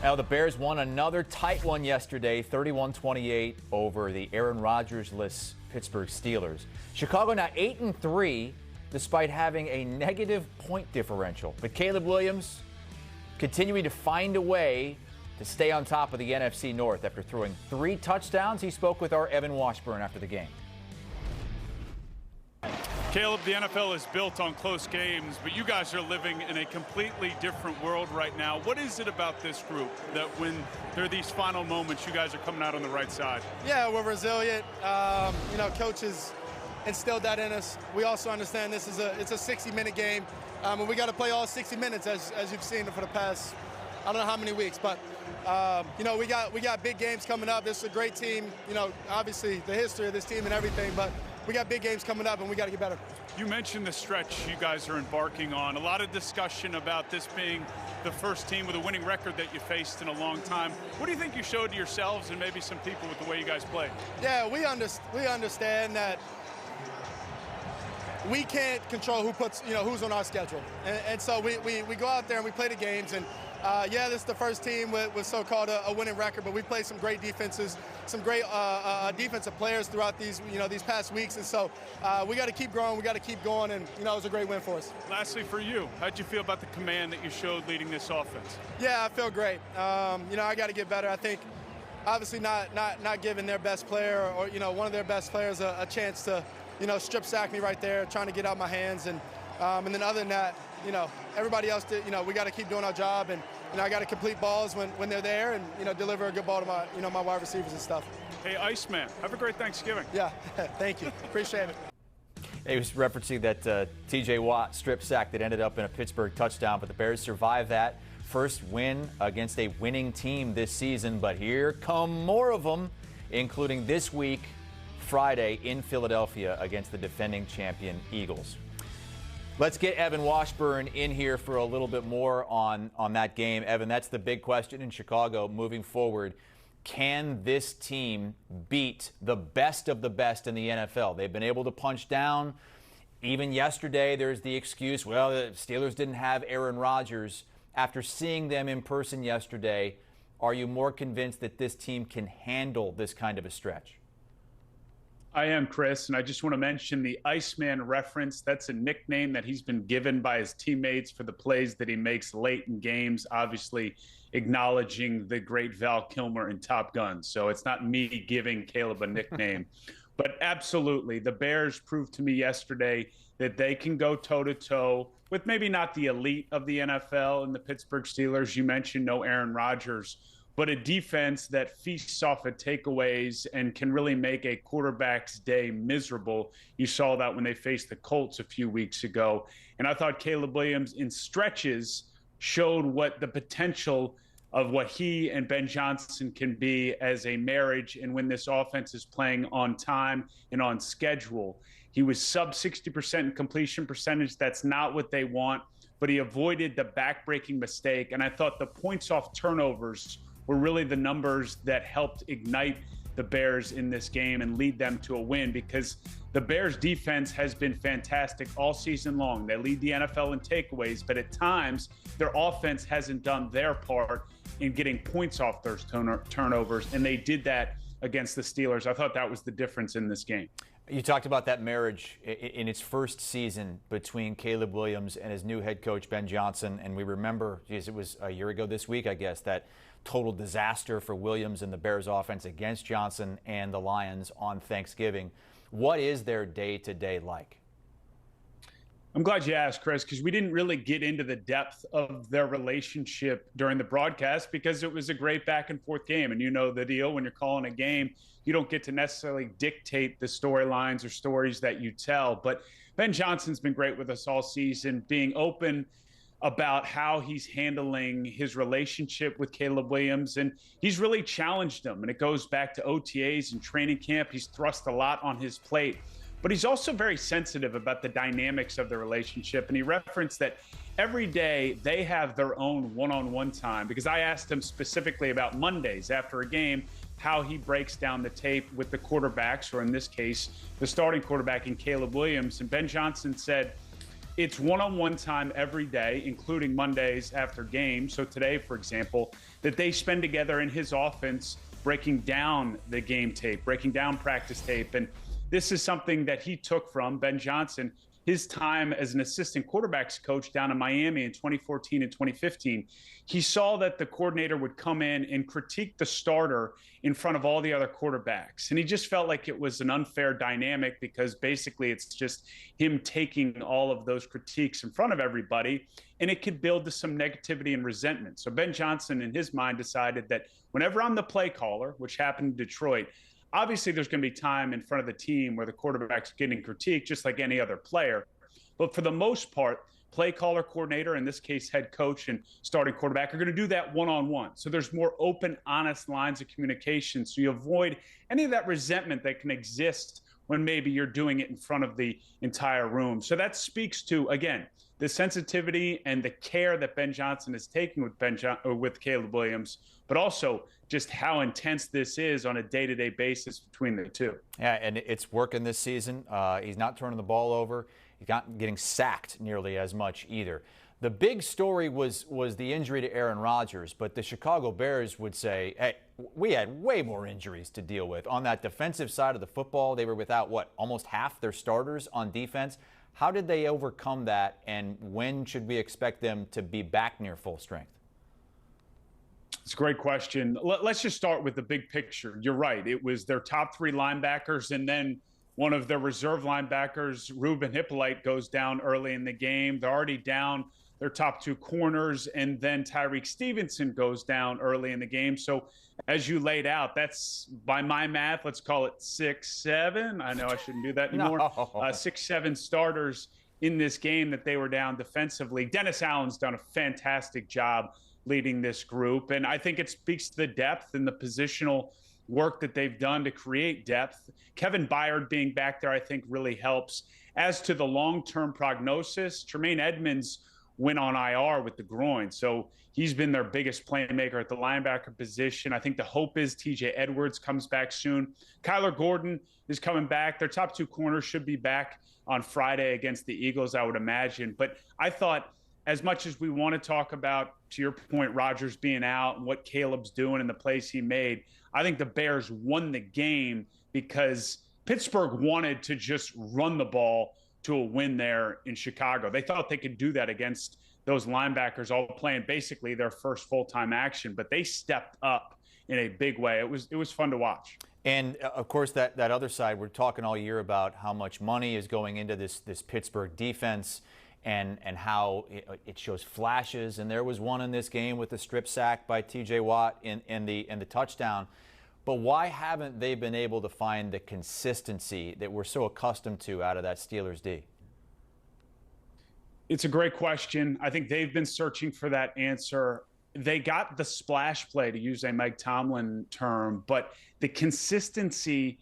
Now, the Bears won another tight one yesterday, 31-28 over the Aaron Rodgers-less Pittsburgh Steelers. Chicago now 8-3, despite having a negative point differential. But Caleb Williams continuing to find a way to stay on top of the NFC North after throwing 3 touchdowns. He spoke with our Evan Washburn after the game. Caleb, the NFL is built on close games, but you guys are living in a completely different world right now. What is it about this group that when there are these final moments, you guys are coming out on the right side? Yeah, we're resilient. Coaches instilled that in us. We also understand it's a 60-minute game, and we got to play all 60 minutes as you've seen for the past, I don't know how many weeks, but we got big games coming up. This is a great team. Obviously the history of this team and everything, but we got big games coming up, and we got to get better. You mentioned the stretch you guys are embarking on. A lot of discussion about this being the first team with a winning record that you faced in a long time. What do you think you showed to yourselves and maybe some people with the way you guys played? Yeah, we understand that we can't control who's on our schedule, and so we go out there and we play the games. And this is the first team with so-called a winning record, but we played some great defenses, some great defensive players throughout these past weeks, and so we got to keep growing, we got to keep going, and it was a great win for us. Lastly, for you, how'd you feel about the command that you showed leading this offense? Yeah, I feel great. I got to get better. I think obviously not giving their best player or one of their best players a chance to strip sack me right there, trying to get out my hands, and then other than that, everybody else did. We got to keep doing our job, and I got to complete balls when they're there, and deliver a good ball to my my wide receivers and stuff. Hey, Iceman, have a great Thanksgiving. Yeah, thank you, appreciate it. He was referencing that T.J. Watt strip sack that ended up in a Pittsburgh touchdown, but the Bears survived that first win against a winning team this season. But here come more of them, including this week, Friday in Philadelphia against the defending champion Eagles. Let's get Evan Washburn in here for a little bit more on that game. Evan, that's the big question in Chicago moving forward. Can this team beat the best of the best in the NFL? They've been able to punch down. Even yesterday, there's the excuse, well, the Steelers didn't have Aaron Rodgers. After seeing them in person yesterday, are you more convinced that this team can handle this kind of a stretch? I am, Chris, and I just want to mention the Iceman reference. That's a nickname that he's been given by his teammates for the plays that he makes late in games, obviously acknowledging the great Val Kilmer in Top Gun. So it's not me giving Caleb a nickname. But absolutely, the Bears proved to me yesterday that they can go toe-to-toe with maybe not the elite of the NFL and the Pittsburgh Steelers. You mentioned no Aaron Rodgers, but a defense that feasts off of takeaways and can really make a quarterback's day miserable. You saw that when they faced the Colts a few weeks ago. And I thought Caleb Williams in stretches showed what the potential of what he and Ben Johnson can be as a marriage and when this offense is playing on time and on schedule. He was sub 60% completion percentage. That's not what they want, but he avoided the backbreaking mistake. And I thought the points off turnovers were really the numbers that helped ignite the Bears in this game and lead them to a win, because the Bears defense has been fantastic all season long. They lead the NFL in takeaways, but at times their offense hasn't done their part in getting points off those turnovers, and they did that against the Steelers. I thought that was the difference in this game. You talked about that marriage in its first season between Caleb Williams and his new head coach, Ben Johnson. And we remember, it was a year ago this week, I guess, that total disaster for Williams and the Bears offense against Johnson and the Lions on Thanksgiving. What is their day-to-day like? I'm glad you asked, Chris, because we didn't really get into the depth of their relationship during the broadcast because it was a great back-and-forth game. And you know the deal, when you're calling a game, you don't get to necessarily dictate the storylines or stories that you tell. But Ben Johnson's been great with us all season, being open about how he's handling his relationship with Caleb Williams. And he's really challenged him. And it goes back to OTAs and training camp. He's thrust a lot on his plate. But he's also very sensitive about the dynamics of the relationship. And he referenced that every day they have their own one-on-one time, because I asked him specifically about Mondays after a game, how he breaks down the tape with the quarterbacks, or in this case, the starting quarterback in Caleb Williams. And Ben Johnson said, it's one-on-one time every day, including Mondays after games. So today, for example, that they spend together in his offense, breaking down the game tape, breaking down practice tape. And this is something that he took from Ben Johnson, his time as an assistant quarterbacks coach down in Miami in 2014 and 2015. He saw that the coordinator would come in and critique the starter in front of all the other quarterbacks. And he just felt like it was an unfair dynamic because basically it's just him taking all of those critiques in front of everybody, and it could build to some negativity and resentment. So Ben Johnson, in his mind, decided that whenever I'm the play caller, which happened in Detroit, obviously there's going to be time in front of the team where the quarterback's getting critiqued just like any other player. But for the most part, play caller, coordinator, in this case, head coach and starting quarterback, are going to do that one-on-one. So there's more open, honest lines of communication. So you avoid any of that resentment that can exist when maybe you're doing it in front of the entire room. So that speaks to, again, the sensitivity and the care that Ben Johnson is taking with Caleb Williams, but also just how intense this is on a day-to-day basis between the two. Yeah, and it's working this season. He's not turning the ball over. He's not getting sacked nearly as much either. The big story was the injury to Aaron Rodgers, but the Chicago Bears would say, hey, we had way more injuries to deal with. On that defensive side of the football, they were without, almost half their starters on defense. How did they overcome that, and when should we expect them to be back near full strength? It's a great question. Let's just start with the big picture. You're right. It was their top three linebackers, and then one of their reserve linebackers, Ruben Hippolyte, goes down early in the game. They're already down their top two corners, and then Tyreek Stevenson goes down early in the game. So as you laid out, that's, by my math, let's call it 6-7. I know I shouldn't do that anymore. No. 6-7 starters in this game that they were down defensively. Dennis Allen's done a fantastic job leading this group, and I think it speaks to the depth and the positional work that they've done to create depth. Kevin Byard being back there, I think, really helps. As to the long-term prognosis, Tremaine Edmonds went on IR with the groin, so he's been their biggest playmaker at the linebacker position. I think the hope is TJ Edwards comes back soon. Kyler Gordon is coming back. Their top two corners should be back on Friday against the Eagles, I would imagine. But I thought, as much as we want to talk about, to your point, Rodgers being out and what Caleb's doing and the plays he made, I think the Bears won the game because Pittsburgh wanted to just run the ball to a win there in Chicago. They thought they could do that against those linebackers all playing basically their first full-time action, but they stepped up in a big way. It was fun to watch. And, of course, that other side, we're talking all year about how much money is going into this Pittsburgh defense and how it shows flashes. And there was one in this game with the strip sack by T.J. Watt in the touchdown. But why haven't they been able to find the consistency that we're so accustomed to out of that Steelers D? It's a great question. I think they've been searching for that answer. They got the splash play, to use a Mike Tomlin term, but the consistency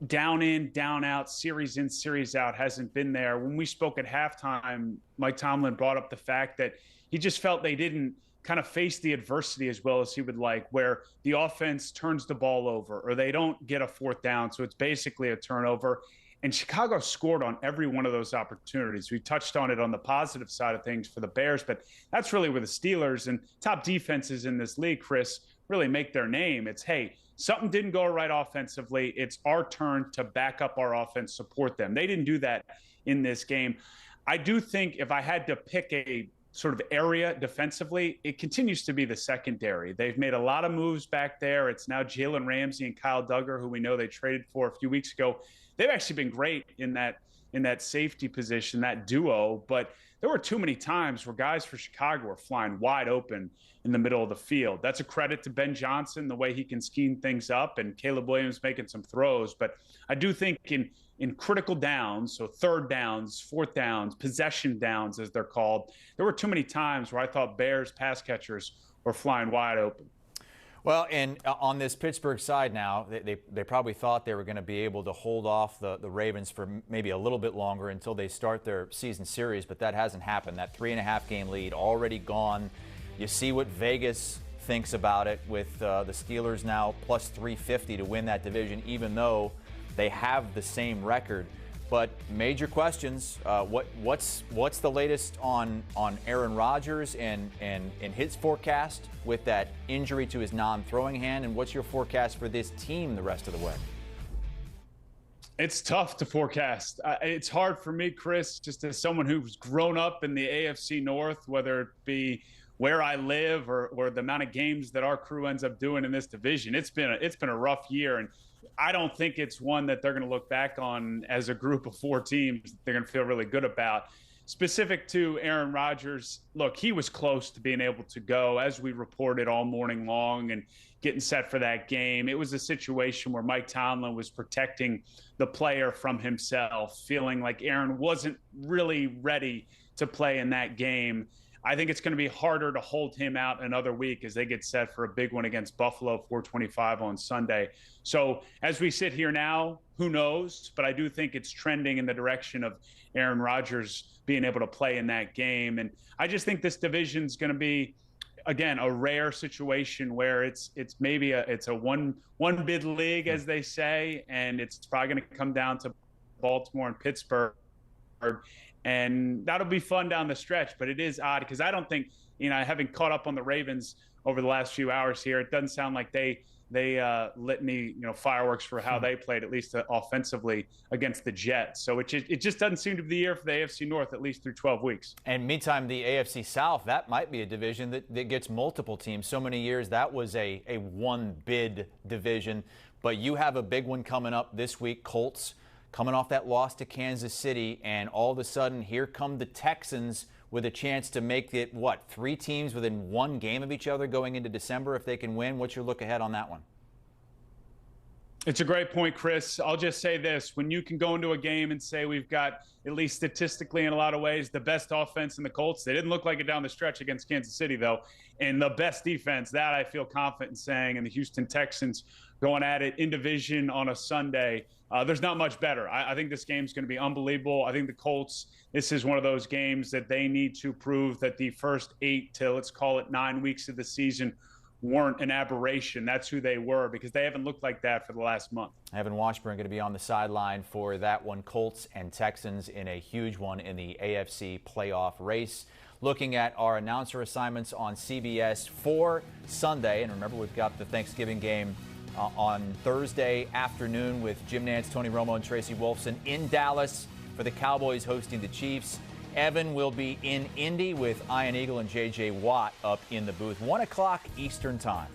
down in, down out, series in, series out hasn't been there. When we spoke at halftime, Mike Tomlin brought up the fact that he just felt they didn't kind of face the adversity as well as he would like, where the offense turns the ball over or they don't get a fourth down. So it's basically a turnover. And Chicago scored on every one of those opportunities. We touched on it on the positive side of things for the Bears, but that's really where the Steelers and top defenses in this league, Chris, really make their name. It's, hey, something didn't go right offensively. It's our turn to back up our offense, support them. They didn't do that in this game. I do think if I had to pick a sort of area defensively, it continues to be the secondary. They've made a lot of moves back there. It's now Jalen Ramsey and Kyle Duggar, who we know they traded for a few weeks ago. They've actually been great in that safety position, that duo, but there were too many times where guys for Chicago were flying wide open in the middle of the field. That's a credit to Ben Johnson, the way he can scheme things up, and Caleb Williams making some throws. But I do think in critical downs, so third downs, fourth downs, possession downs, as they're called, there were too many times where I thought Bears pass catchers were flying wide open. Well, and on this Pittsburgh side now, they probably thought they were going to be able to hold off the Ravens for maybe a little bit longer until they start their season series, but that hasn't happened. That 3.5 game lead already gone. You see what Vegas thinks about it with the Steelers now plus 350 to win that division, even though they have the same record. but major questions. What's the latest on Aaron Rodgers and his forecast with that injury to his non-throwing hand, and what's your forecast for this team the rest of the way? It's tough to forecast. It's hard for me, Chris, just as someone who's grown up in the AFC North, whether it be where I live or the amount of games that our crew ends up doing in this division. It's been a rough year, and I don't think it's one that they're going to look back on as a group of 4 teams they're going to feel really good about. Specific to Aaron Rodgers, look, he was close to being able to go, as we reported all morning long, and getting set for that game. It was a situation where Mike Tomlin was protecting the player from himself, feeling like Aaron wasn't really ready to play in that game. I think it's going to be harder to hold him out another week as they get set for a big one against Buffalo, 4:25 on Sunday. So as we sit here now, who knows? But I do think it's trending in the direction of Aaron Rodgers being able to play in that game. And I just think this division's going to be, again, a rare situation where it's maybe a one bid league, as they say, and it's probably going to come down to Baltimore and Pittsburgh. And that'll be fun down the stretch, but it is odd because I don't think, having caught up on the Ravens over the last few hours here, it doesn't sound like they lit any fireworks for how they played, at least offensively, against the Jets. So it just doesn't seem to be the year for the AFC North, at least through 12 weeks. And meantime, the AFC South, that might be a division that gets multiple teams. So many years that was a one bid division, but you have a big one coming up this week. Colts coming off that loss to Kansas City, and all of a sudden, here come the Texans with a chance to make it, 3 teams within 1 game of each other going into December if they can win. What's your look ahead on that one? It's a great point, Chris. I'll just say this. When you can go into a game and say we've got, at least statistically in a lot of ways, the best offense in the Colts. They didn't look like it down the stretch against Kansas City, though. And the best defense, that I feel confident in saying, and the Houston Texans going at it in division on a Sunday. There's not much better. I think this game's going to be unbelievable. I think the Colts, this is one of those games that they need to prove that the first 8 to, let's call it 9 weeks of the season, weren't an aberration. That's who they were, because they haven't looked like that for the last month. Evan Washburn going to be on the sideline for that one. Colts and Texans in a huge one in the AFC playoff race. Looking at our announcer assignments on CBS for Sunday, and remember, we've got the Thanksgiving game on Thursday afternoon with Jim Nantz, Tony Romo, and Tracy Wolfson in Dallas for the Cowboys hosting the Chiefs. Evan will be in Indy with Ian Eagle and J.J. Watt up in the booth, 1 o'clock Eastern Time.